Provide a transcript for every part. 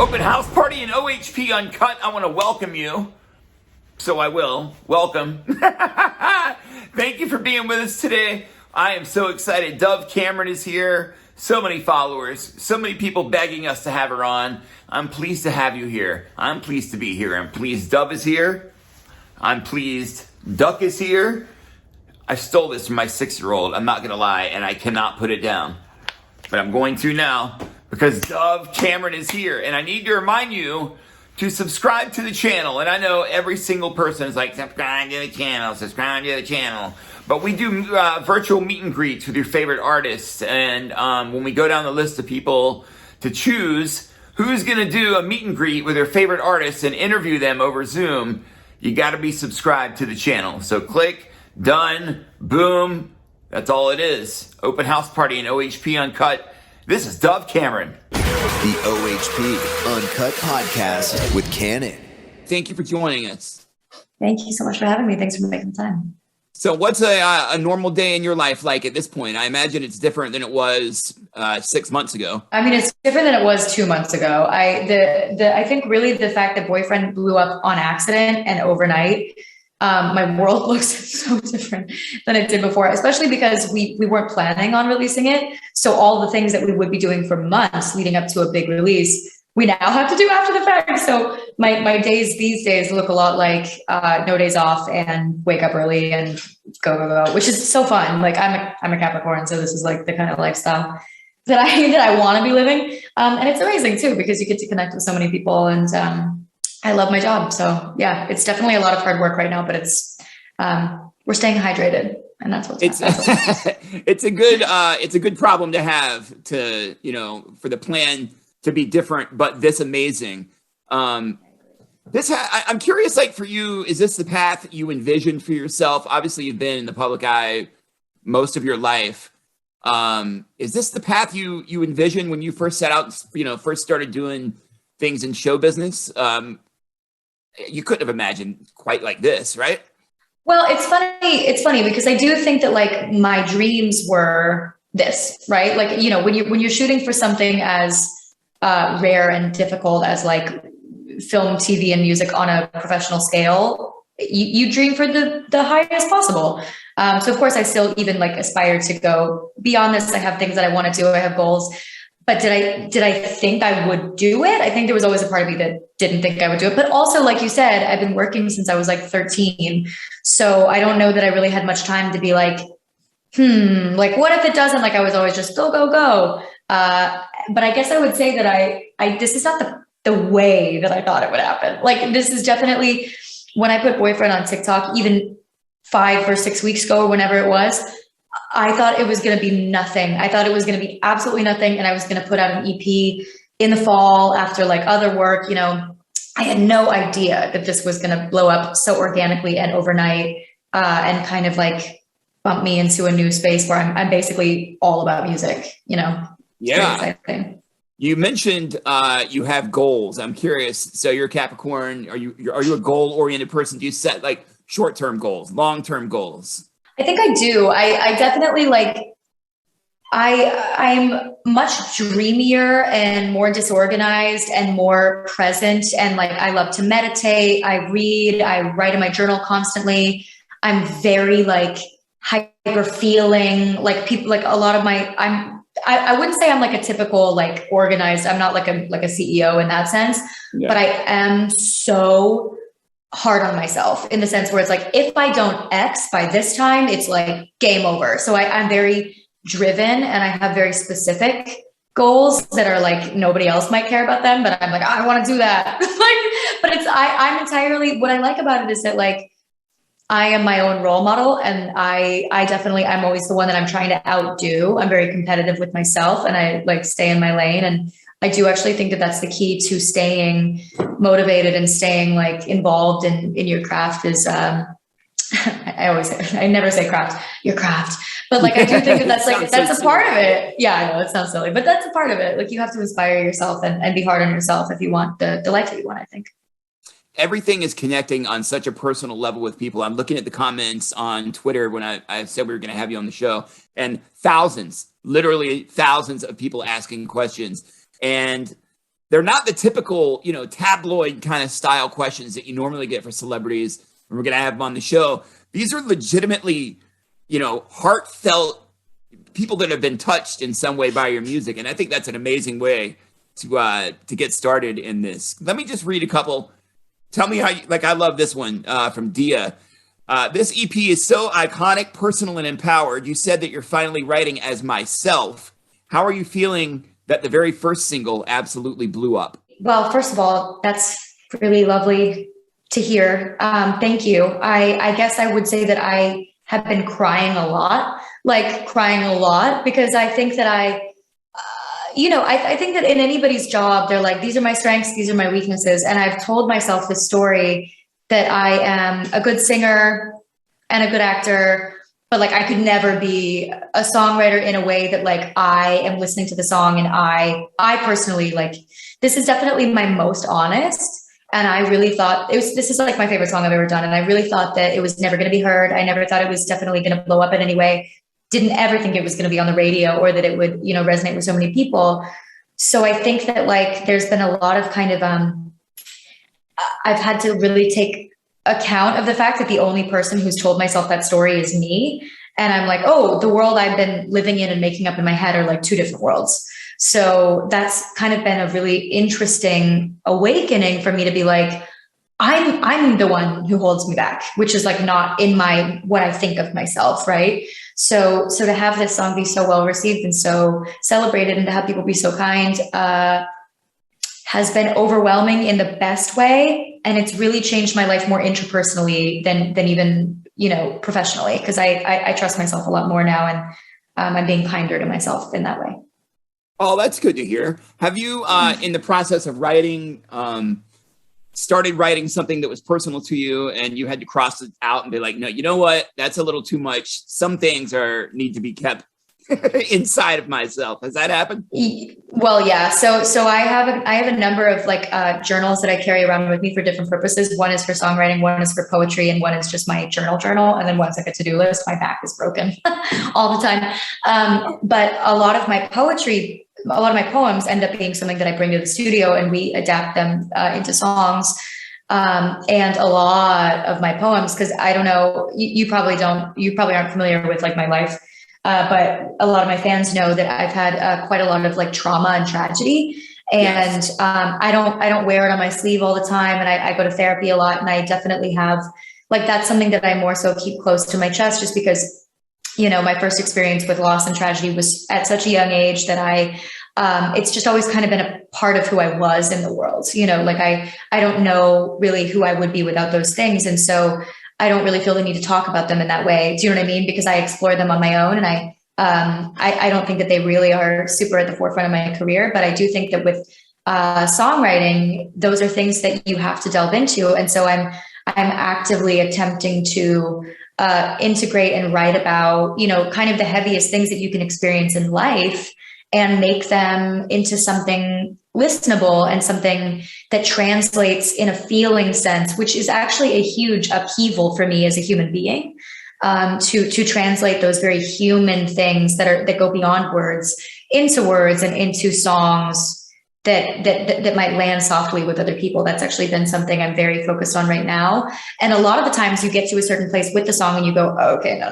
Open house party in OHP Uncut. I want to welcome you. So I will. Welcome. Thank you for being with us today. I am so excited. Dove Cameron is here. So many followers. So many people begging us to have her on. I'm pleased to have you here. I'm pleased to be here. I'm pleased Dove is here. I'm pleased Duck is here. I stole this from my 6-year-old. I'm not going to lie, and I cannot put it down. But I'm going to now because Dove Cameron is here. And I need to remind you to subscribe to the channel. And I know every single person is like, subscribe to the channel, subscribe to the channel. But we do virtual meet and greets with your favorite artists. And when we go down the list of people to choose who's going to do a meet and greet with their favorite artists and interview them over Zoom, you got to be subscribed to the channel. So click, done, boom. That's all it is. Open house party in OHP Uncut. This is Dove Cameron. The OHP Uncut Podcast with Kannon. Thank you for joining us. Thank you so much for having me. Thanks for making the time. So what's a normal day in your life like at this point? I imagine it's different than it was 6 months ago. I mean, it's different than it was 2 months ago. I think really the fact that Boyfriend blew up on accident and overnight, my world looks so different than it did before, especially because we weren't planning on releasing it. So all the things that we would be doing for months leading up to a big release, we now have to do after the fact. So my days these days look a lot like no days off and wake up early and go, which is so fun. Like I'm a Capricorn, so this is like the kind of lifestyle that I want to be living. And it's amazing too, because you get to connect with so many people, and I love my job. So yeah, it's definitely a lot of hard work right now, but it's we're staying hydrated, and that's what's it's a good problem to have, to, you know, for the plan to be different, but this amazing. I'm curious, like for you, is this the path you envisioned for yourself? Obviously you've been in the public eye most of your life. Is this the path you envisioned when you first set out, first started doing things in show business? You couldn't have imagined quite like this, right? Well, it's funny because I do think that like my dreams were this, right? Like, you know, when you're shooting for something as rare and difficult as like film, TV, and music on a professional scale, you dream for the highest possible. So of course I still even like aspire to go beyond this. I have things that I want to do. I have goals. But did I think I would do it? I think there was always a part of me that didn't think I would do it. But also, like you said, I've been working since I was like 13. So I don't know that I really had much time to be like, like what if it doesn't? Like I was always just go. But I guess I would say that I this is not the way that I thought it would happen. Like this is definitely, when I put Boyfriend on TikTok, even 5 or 6 weeks ago or whenever it was, I thought it was going to be nothing. I thought it was going to be absolutely nothing. And I was going to put out an EP in the fall after like other work. You know, I had no idea that this was going to blow up so organically and overnight, and kind of like bump me into a new space where I'm basically all about music, you know? Yeah. You mentioned you have goals. I'm curious. So you're a Capricorn. Are you a goal-oriented person? Do you set like short-term goals, long-term goals? I think I do. I definitely like, I'm much dreamier and more disorganized and more present. And like, I love to meditate. I read, I write in my journal constantly. I'm very like hyper feeling, like people, like a lot of I wouldn't say I'm like a typical, like organized. I'm not like a CEO in that sense, but I am so hard on myself in the sense where it's like, if I don't X by this time, it's like game over. So I'm very driven and I have very specific goals that are like, nobody else might care about them, but I'm like, I want to do that. But I'm entirely, what I like about it is that like, I am my own role model, and I'm always the one that I'm trying to outdo. I'm very competitive with myself, and I like stay in my lane. And I do actually think that that's the key to staying motivated and staying like involved in your craft is, I never say craft, your craft, but like, I do think that that's like, that's a part of it. Yeah, I know it sounds silly, but that's a part of it. Like you have to inspire yourself and be hard on yourself if you want the life that you want, I think. Everything is connecting on such a personal level with people. I'm looking at the comments on Twitter when I said we were going to have you on the show, and literally thousands of people asking questions. And they're not the typical, tabloid kind of style questions that you normally get for celebrities when we're going to have them on the show. These are legitimately, heartfelt people that have been touched in some way by your music. And I think that's an amazing way to get started in this. Let me just read a couple. Tell me how I love this one from Dia. This EP is so iconic, personal, and empowered. You said that you're finally writing as myself. How are you feeling that the very first single absolutely blew up? Well, first of all, that's really lovely to hear. Thank you. I guess I would say that I have been crying a lot, because I think that I think that in anybody's job, they're like, these are my strengths, these are my weaknesses. And I've told myself this story that I am a good singer and a good actor, but like I could never be a songwriter in a way that like I am listening to the song and I personally like, this is definitely my most honest. And I really thought this is like my favorite song I've ever done. And I really thought that it was never going to be heard. I never thought it was definitely going to blow up in any way. Didn't ever think it was going to be on the radio or that it would, resonate with so many people. So I think that like, there's been a lot of kind of, I've had to really take account of the fact that the only person who's told myself that story is me. And I'm like, oh, the world I've been living in and making up in my head are like two different worlds. So that's kind of been a really interesting awakening for me to be like, I'm the one who holds me back, which is like not in what I think of myself. Right. So to have this song be so well received and so celebrated and to have people be so kind, has been overwhelming in the best way. And it's really changed my life more interpersonally than even, professionally, because I trust myself a lot more now. And I'm being kinder to myself in that way. Oh, that's good to hear. Have you, in the process of writing, started writing something that was personal to you and you had to cross it out and be like, no, you know what? That's a little too much. Some things need to be kept inside of myself. Has that happened? Well, yeah. So I have a number of like journals that I carry around with me for different purposes. One is for songwriting, one is for poetry, and one is just my journal. And then one's like a to-do list. My back is broken all the time. But a lot of my poems end up being something that I bring to the studio and we adapt them into songs. And a lot of my poems, because I don't know, you probably aren't familiar with like my life. But a lot of my fans know that I've had quite a lot of like trauma and tragedy, and yes. I don't wear it on my sleeve all the time, and I go to therapy a lot, and I definitely have like that's something that I more so keep close to my chest, just because my first experience with loss and tragedy was at such a young age that it's just always kind of been a part of who I was in the world. Like I don't know really who I would be without those things, and so I don't really feel the need to talk about them in that way. Do you know what I mean? Because I explore them on my own, and I don't think that they really are super at the forefront of my career. But I do think that with songwriting, those are things that you have to delve into, and so I'm actively attempting to integrate and write about kind of the heaviest things that you can experience in life and make them into something listenable and something that translates in a feeling sense, which is actually a huge upheaval for me as a human being, to translate those very human things that go beyond words and into songs that might land softly with other people. That's actually been something I'm very focused on right now. And a lot of the times you get to a certain place with the song and you go, oh, okay, no.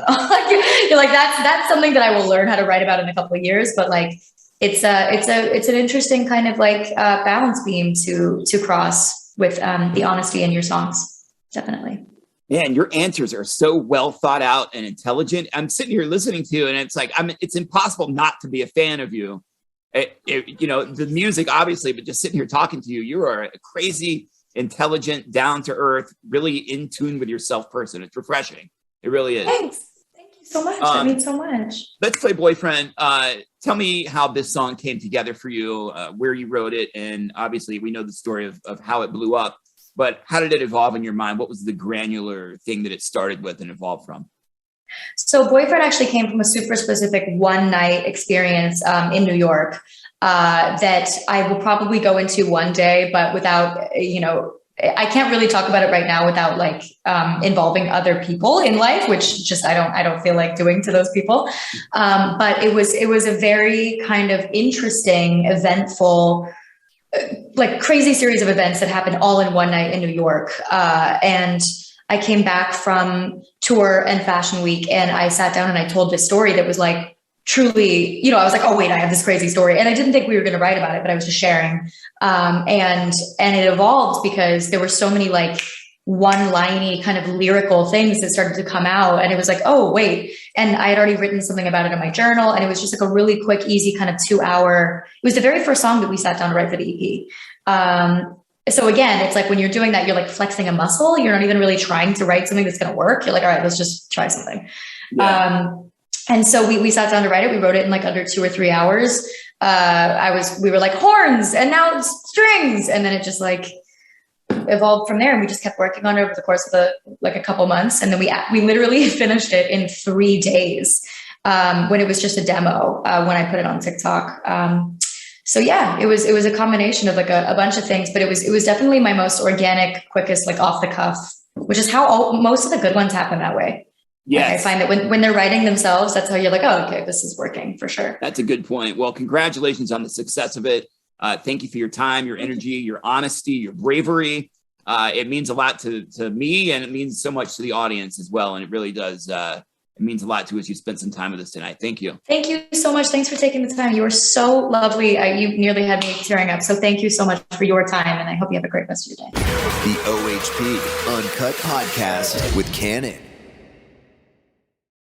You're like, that's something that I will learn how to write about in a couple of years. But like, it's an interesting kind of like balance beam to cross with the honesty in your songs. Definitely. Man, your answers are so well thought out and intelligent. I'm sitting here listening to you and it's like, it's impossible not to be a fan of you. The music, obviously, but just sitting here talking to you, you are a crazy, intelligent, down to earth, really in tune with yourself person. It's refreshing. It really is. Thanks. Thank you so much. That means so much. Let's Play Boyfriend. Tell me how this song came together for you, where you wrote it. And obviously we know the story of how it blew up, but how did it evolve in your mind? What was the granular thing that it started with and evolved from? So Boyfriend actually came from a super specific one night experience in New York that I will probably go into one day, but without, I can't really talk about it right now without like involving other people in life, which just I don't feel like doing to those people. But it was a very kind of interesting, eventful like crazy series of events that happened all in one night in New York. And I came back from tour and fashion week, and I sat down and I told this story that was like truly, you know, I was like, oh wait, I have this crazy story. And I didn't think we were going to write about it, but I was just sharing. And it evolved because there were so many like one-liney kind of lyrical things that started to come out. And it was like, oh wait. And I had already written something about it in my journal. And it was just like a really quick, easy kind of 2-hour, it was the very first song that we sat down to write for the EP. So again, it's like when you're doing that, you're like flexing a muscle. You're not even really trying to write something that's going to work. You're like, all right, let's just try something. Yeah. And so we sat down to write it. We wrote it in like under 2 or 3 hours. We were like horns and now it's strings. And then it just like evolved from there. And we just kept working on it over the course of a couple months. And then we literally finished it in 3 days when it was just a demo when I put it on TikTok. So yeah, it was a combination of like a bunch of things, but it was definitely my most organic, quickest, like off the cuff, which is how most of the good ones happen that way. Yeah, like I find that when they're writing themselves, that's how you're like, oh, okay, this is working for sure. That's a good point. Well, congratulations on the success of it. Thank you for your time, your energy, your honesty, your bravery. It means a lot to me, and it means so much to the audience as well. And it really does. It means a lot to us. You spent some time with us tonight. Thank you. Thank you so much. Thanks for taking the time. You were so lovely. You nearly had me tearing up. So thank you so much for your time. And I hope you have a great rest of your day. The OHP Uncut Podcast with Kannon.